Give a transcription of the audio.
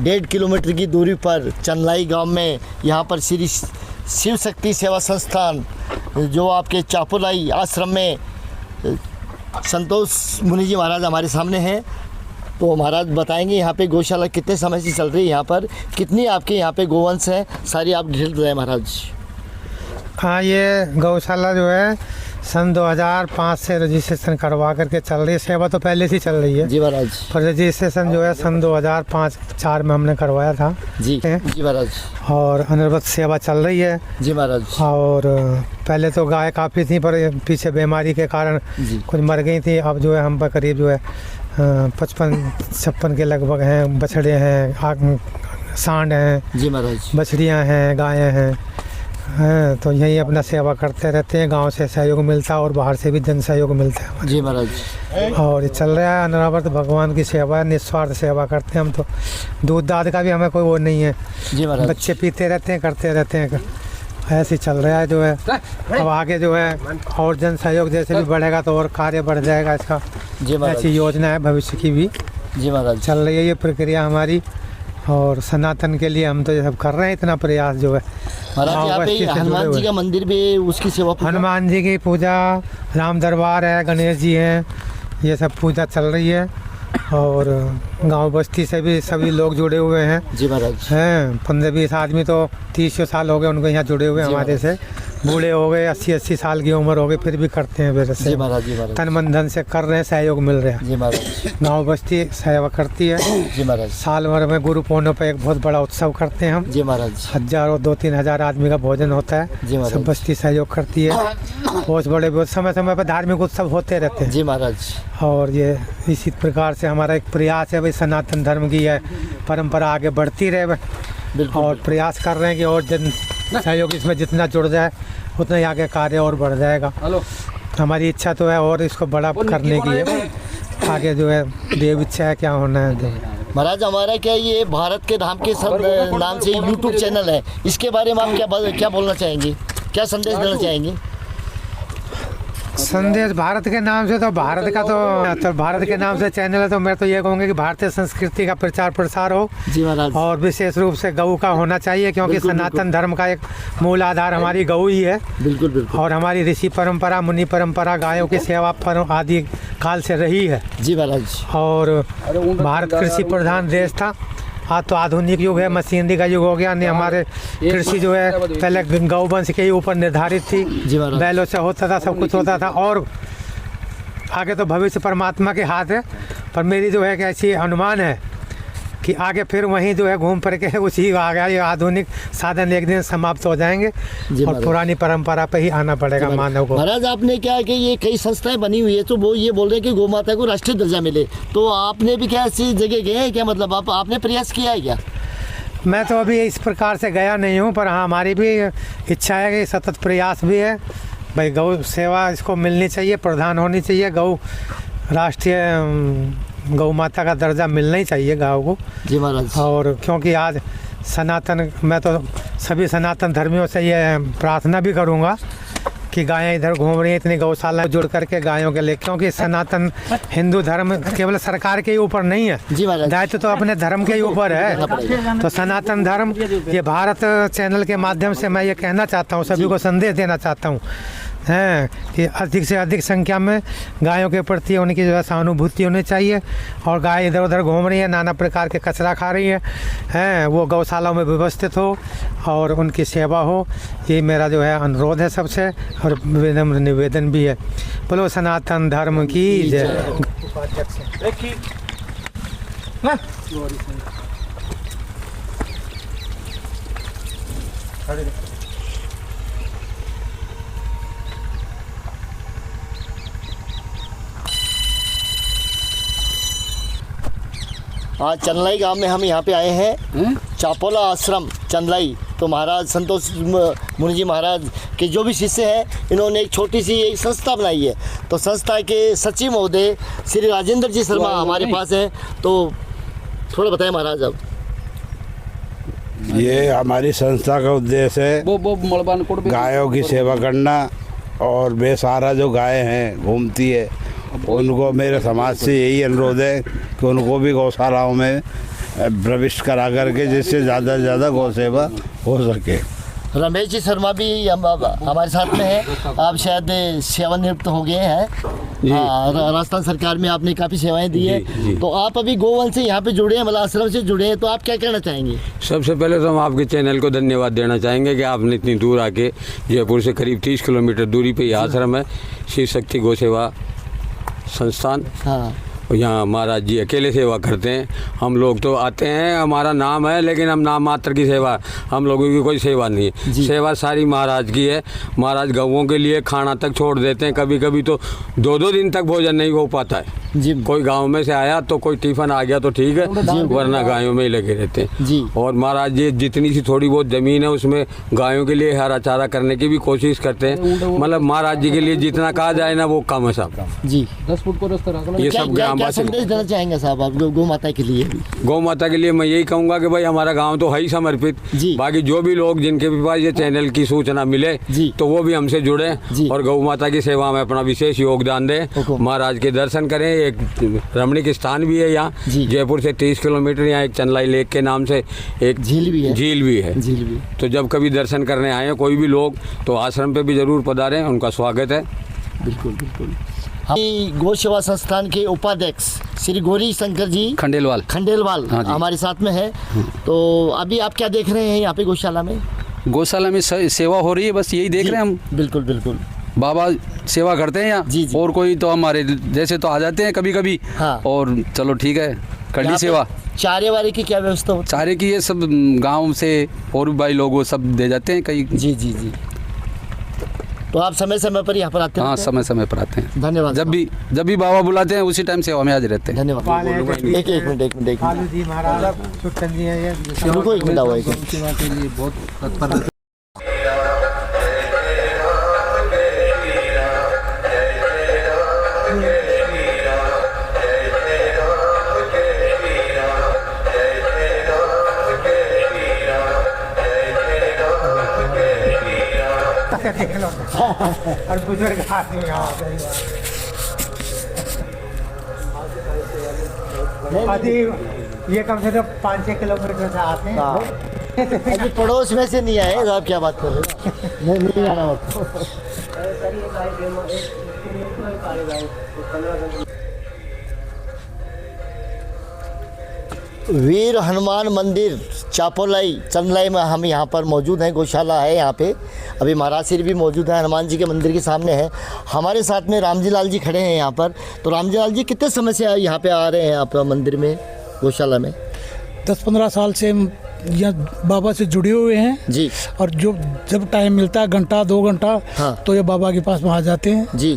1.5 kilometre की दूरी पर चंदलाई गांव में यहाँ पर श्री शिव शक्ति सेवा संस्थान जो आपके चापोलाई आश्रम में संतोष मुनि जी महाराज हमारे सामने हैं। तो महाराज बताएंगे यहाँ पे गौशाला कितने समय से चल रही है, यहाँ पर कितनी आपके यहाँ पे गोवंश हैं, सारी आप डिटेल बताएं महाराज। हाँ, ये गौशाला जो है सन 2005 से रजिस्ट्रेशन करवा करके चल रही है। सेवा तो पहले से चल रही है जी महाराज, पर रजिस्ट्रेशन जो है सन 2005-4 में हमने करवाया था जी महाराज। और अनिर्वत सेवा चल रही है जी महाराज। और पहले तो गाय काफ़ी थी पर पीछे बीमारी के कारण कुछ मर गई थी। अब जो है हम पर करीब जो है 55-56 के लगभग हैं बछड़े हैं, सांड हैं जी महाराज, बछड़ियाँ हैं, गायें हैं। तो यही अपना सेवा करते रहते हैं। गांव से सहयोग मिलता है और बाहर से भी जन सहयोग मिलता है जी महाराज। और ये चल रहा है अनवरत भगवान की सेवा है, निस्वार्थ सेवा करते हैं हम। तो दूध दाद का भी हमें कोई वो नहीं है जी महाराज। बच्चे पीते रहते हैं, करते रहते हैं, ऐसे चल रहा है जो है। अब आगे जो है और जन सहयोग जैसे भी बढ़ेगा तो और कार्य बढ़ जाएगा इसका। जी महाराज। ऐसी योजना है भविष्य की भी जी महाराज चल रही है ये प्रक्रिया हमारी। और सनातन के लिए हम तो ये सब कर रहे हैं, इतना प्रयास जो है। महाराज यहाँ पे हनुमान जी का मंदिर भी, उसकी सेवा, हनुमान जी की पूजा, राम दरबार है, गणेश जी हैं, ये सब पूजा चल रही है। और गांव बस्ती से भी सभी लोग जुड़े हुए हैं जी महाराज। हैं 15-20 आदमी तो 30 साल हो गए उनको यहाँ जुड़े हुए हमारे से। बूढ़े हो गए, 80-80 साल की उम्र हो गई, फिर भी करते हैं मेरे से। तन मन धन से कर रहे हैं, सहयोग मिल रहा है जी महाराज। गाँव बस्ती सेवा करती है जी महाराज। साल भर में गुरु पूर्णिमा पे एक बहुत बड़ा उत्सव करते हैं हम जी महाराज। 1000-2-3 हजार आदमी का भोजन होता है जी महाराज। सब बस्ती सहयोग करती है। बहुत बड़े बहुत समय समय पर धार्मिक उत्सव होते रहते हैं जी महाराज। और ये इसी प्रकार से हमारा एक प्रयास है भाई, सनातन धर्म की है परंपरा आगे बढ़ती रहे। और प्रयास कर रहे हैं कि और जन सहयोग इसमें जितना जुड़ जाए उतना ही आगे कार्य और बढ़ जाएगा। हमारी इच्छा तो है और इसको बड़ा करने की है, आगे जो है देव इच्छा है क्या होना है। महाराज हमारा क्या ये भारत के धाम के सब नाम से यूट्यूब चैनल है, इसके बारे में आप क्या बोलना चाहेंगे, क्या संदेश देना चाहेंगे? संदेश भारत के नाम से तो भारत का तो भारत के नाम से चैनल है तो मैं तो ये कहूँगा कि भारतीय संस्कृति का प्रचार प्रसार हो जी महाराज। और विशेष रूप से गऊ का होना चाहिए क्योंकि सनातन धर्म का एक मूल आधार हमारी गऊ ही है। बिल्कुल बिल्कुल। और हमारी ऋषि परंपरा, मुनि परंपरा गायों की सेवा पर आदि काल से रही है जी महाराज। और भारत कृषि प्रधान देश था। आज तो आधुनिक युग है, मशीनरी का युग हो गया। नहीं हमारे कृषि जो है पहले गौवंश के ही ऊपर निर्धारित थी, बैलों से होता था, सब कुछ होता था। और आगे तो भविष्य परमात्मा के हाथ है, पर मेरी जो है कि ऐसी अनुमान है कि आगे फिर वहीं जो है घूम फिर के उसी आ गया ये आधुनिक साधन एक दिन समाप्त हो जाएंगे और पुरानी परंपरा पे ही आना पड़ेगा मानव को। महाराज आपने क्या है कि ये कई संस्थाएं बनी हुई है तो वो ये बोल रहे हैं कि गौ माता को राष्ट्रीय दर्जा मिले, तो आपने भी क्या ऐसी जगह गए हैं क्या, मतलब आपने प्रयास किया है क्या? मैं तो अभी इस प्रकार से गया नहीं हूँ, पर हाँ हमारी भी इच्छा है कि सतत प्रयास भी है भाई, गौ सेवा इसको मिलनी चाहिए, प्रधान होनी चाहिए। गौ राष्ट्रीय गौ माता का दर्जा मिलना ही चाहिए गाँव को जी महाराज। और क्योंकि आज सनातन, मैं तो सभी सनातन धर्मियों से ये प्रार्थना भी करूँगा कि गायें इधर घूम रही हैं, इतनी गौशाला जुड़ करके गायों के लिए, क्योंकि सनातन हिंदू धर्म केवल सरकार के ऊपर नहीं है जी महाराज, दायित्व तो अपने धर्म के ही ऊपर है। तो सनातन धर्म ये भारत चैनल के माध्यम से मैं ये कहना चाहता हूँ, सभी को संदेश देना चाहता हूँ हैं कि अधिक से अधिक संख्या में गायों के प्रति उनकी जो है सहानुभूति होनी चाहिए। और गाय इधर उधर घूम रही है, नाना प्रकार के कचरा खा रही हैं, वो गौशालाओं में व्यवस्थित हो और उनकी सेवा हो, ये मेरा जो है अनुरोध है सबसे और विनम्र निवेदन भी है। बोलो सनातन धर्म की जय। हाँ, चंदलाई गांव में हम यहाँ पे आए हैं, चापोला आश्रम चंदलाई। तो महाराज संतोष मुनि जी महाराज के जो भी शिष्य हैं, इन्होंने एक छोटी सी एक संस्था बनाई है। तो संस्था के सचिव महोदय श्री राजेंद्र जी शर्मा हमारे पास हैं, तो थोड़ा बताएं महाराज। अब ये हमारी संस्था का उद्देश्य है गायों की सेवा करना और बेसहारा जो गाय हैं घूमती है उनको, मेरे समाज से यही अनुरोध है कि उनको भी गौशालाओं में प्रविष्ट करा करके, जिससे ज़्यादा से ज़्यादा गौ सेवा हो सके। रमेश जी शर्मा भी हमारे साथ में है। आप शायद सेवानिवृत्त हो गए हैं। हाँ, राजस्थान सरकार में आपने काफ़ी सेवाएं दी है। तो आप अभी गोवंश से यहाँ पे जुड़े हैं, मतलब आश्रम से जुड़े हैं, तो आप क्या कहना चाहेंगे? सबसे पहले तो हम आपके चैनल को धन्यवाद देना चाहेंगे कि आपने इतनी दूर आके, जयपुर से करीब 30 किलोमीटर दूरी पे ये आश्रम है, शिव शक्ति गौ सेवा संस्थान। हाँ, यहाँ महाराज जी अकेले सेवा करते हैं। हम लोग तो आते हैं, हमारा नाम है, लेकिन हम नाम मात्र की सेवा, हम लोगों की कोई सेवा नहीं है। सेवा सारी महाराज की है। महाराज गौओं के लिए खाना तक छोड़ देते हैं, कभी कभी तो 2-2 दिन तक भोजन नहीं हो पाता है। जी, कोई गांव में से आया तो कोई टिफिन आ गया तो ठीक है, वरना गायों में ही लगे रहते हैं। जी। और महाराज जी जितनी सी थोड़ी बहुत ज़मीन है उसमें गायों के लिए हरा चारा करने की भी कोशिश करते हैं। मतलब महाराज जी के लिए जितना कहा जाए ना वो कम है साहब जी। 10 फुट को रास्ता रखना। ये क्या सब क्या ग्रामवासी। संदेश देना चाहेंगे साहब आप गौ माता के लिए? गौ माता के लिए मैं यही कहूँगा कि भाई हमारा गांव तो है ही समर्पित। जी। बाकी जो भी लोग जिनके भी पास ये चैनल की सूचना मिले जी। तो वो भी हमसे जुड़े जी। और गौ माता की सेवा में अपना विशेष योगदान दें। हुकुम। महाराज के दर्शन करें। एक रमणीक स्थान भी है यहाँ जी। जयपुर से 30 किलोमीटर, यहाँ एक चंदलाई लेक के नाम से एक झील भी है। झील भी है। झील भी। तो जब कभी दर्शन करने आए कोई भी लोग तो आश्रम पे भी जरूर पधारें, उनका स्वागत है। बिल्कुल बिल्कुल। गौ सेवा संस्थान के उपाध्यक्ष श्री गौरी शंकर जी खंडेलवाल। हाँ जी। हमारे साथ में है। तो अभी आप क्या देख रहे हैं यहाँ पे गौशाला में? गौशाला में सेवा हो रही है, बस यही देख रहे हैं हम। बिल्कुल बिल्कुल। बाबा सेवा करते हैं यहाँ। जी, जी। और कोई तो हमारे जैसे तो आ जाते हैं कभी कभी। हाँ। और चलो ठीक है, कर ली यहाँ पे सेवा। चारे वारे की क्या व्यवस्था होती चारे की ये सब गांव से और भी भाई लोग वो सब दे जाते हैं कई। है? जी जी जी। तो आप समय समय पर यहाँ पर आते हैं? हाँ, समय समय पर आते हैं। धन्यवाद। जब भी बाबा बुलाते हैं उसी टाइम सेवा में हाजिर रहते हैं। धन्यवाद। एक मिनट कालू जी महाराज सुट्टन जी हैं ये। रुको एक मिनट आओ एक मिनट। और बुजुर्ग आदमी अभी ये कम से कम 5-6 किलोमीटर से आते हैं। अभी पड़ोस में से नहीं आए तो आप क्या बात कर रहे हो? नहीं आना होता। वीर हनुमान मंदिर चापोलाई चंदलाई में हम यहाँ पर मौजूद हैं। गौशाला है यहाँ पे। अभी महाराज श्री भी मौजूद है, हनुमान जी के मंदिर के सामने है। हमारे साथ में रामजी लाल जी खड़े हैं यहाँ पर। तो रामजी लाल जी कितने समय से यहाँ पे आ रहे हैं आप मंदिर में, गौशाला में? 10-15 साल से हम यहाँ बाबा से जुड़े हुए हैं जी। और जब टाइम मिलता है, घंटा 2 घंटा, हाँ। तो ये बाबा के पास वहाँ जाते हैं। जी।